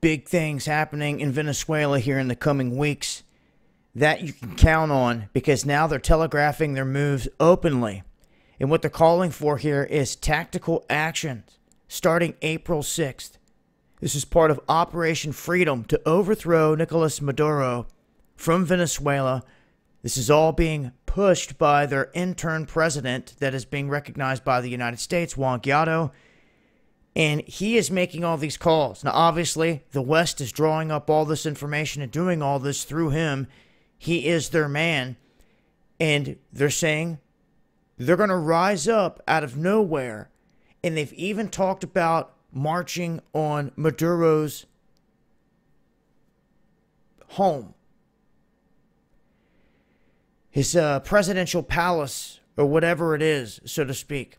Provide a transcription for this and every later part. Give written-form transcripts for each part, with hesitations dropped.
big things happening in Venezuela here in the coming weeks that you can count on, because now they're telegraphing their moves openly. And what they're calling for here is tactical actions starting April 6th. This is part of Operation Freedom to overthrow Nicolas Maduro from Venezuela. This is all being pushed by their interim president that is being recognized by the United States, Guiado. And he is making all these calls. Now, obviously, the West is drawing up all this information and doing all this through him. He is their man. And they're saying they're going to rise up out of nowhere. And they've even talked about marching on Maduro's home. His presidential palace, or whatever it is, so to speak.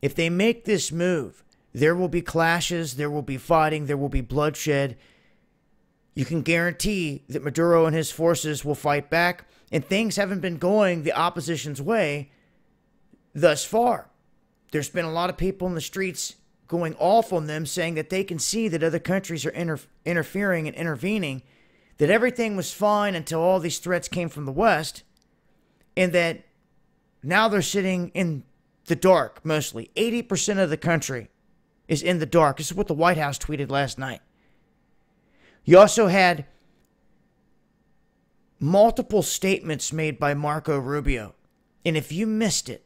If they make this move, there will be clashes, there will be fighting, there will be bloodshed. You can guarantee that Maduro and his forces will fight back, and things haven't been going the opposition's way thus far. There's been a lot of people in the streets going off on them, saying that they can see that other countries are interfering and intervening, that everything was fine until all these threats came from the West, and that now they're sitting in the dark mostly. 80% of the country is in the dark. This is what the White House tweeted last night. You also had multiple statements made by Marco Rubio. And if you missed it,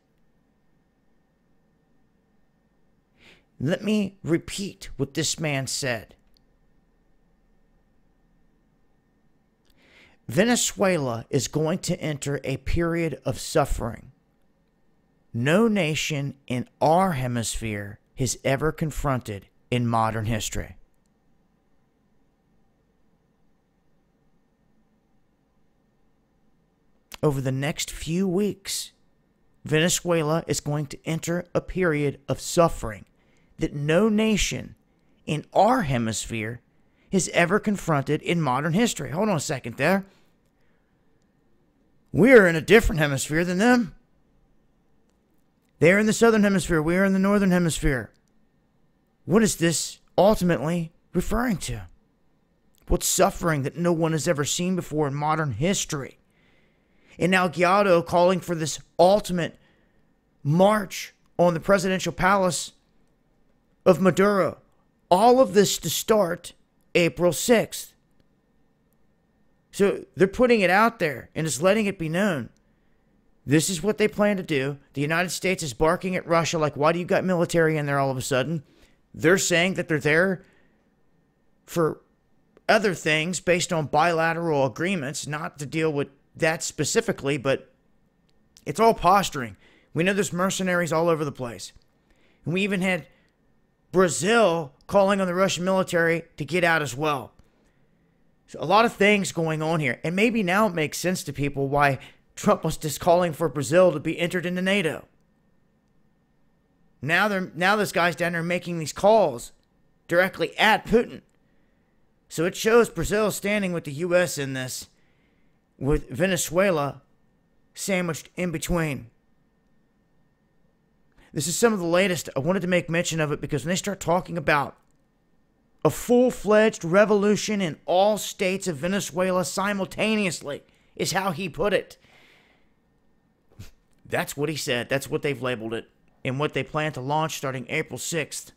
let me repeat what this man said. Venezuela is going to enter a period of suffering no nation in our hemisphere has ever confronted in modern history. Over the next few weeks, Venezuela is going to enter a period of suffering that no nation in our hemisphere has ever confronted in modern history. Hold on a second there. We're in a different hemisphere than them. They're in the southern hemisphere. We're in the northern hemisphere. What is this ultimately referring to? What's suffering that no one has ever seen before in modern history? And now Guiado calling for this ultimate march on the presidential palace of Maduro. All of this to start April 6th. So they're putting it out there and just letting it be known. This is what they plan to do. The United States is barking at Russia like, why do you got military in there all of a sudden? They're saying that they're there for other things based on bilateral agreements, not to deal with that specifically, but it's all posturing. We know there's mercenaries all over the place. And we even had Brazil calling on the Russian military to get out as well. So a lot of things going on here. And maybe now it makes sense to people why Trump was just calling for Brazil to be entered into NATO. Now this guy's down there making these calls directly at Putin. So it shows Brazil standing with the U.S. in this, with Venezuela sandwiched in between. This is some of the latest. I wanted to make mention of it because when they start talking about a full-fledged revolution in all states of Venezuela simultaneously, is how he put it. That's what he said. That's what they've labeled it. And what they plan to launch starting April 6th.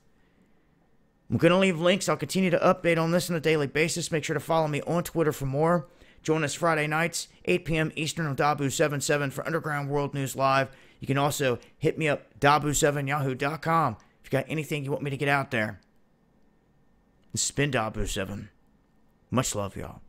I'm going to leave links. I'll continue to update on this on a daily basis. Make sure to follow me on Twitter for more. Join us Friday nights, 8 p.m. Eastern on Dabu77 for Underground World News Live. You can also hit me up, Dabu7yahoo.com, if you got anything you want me to get out there. This has been Dabu7. Much love, y'all.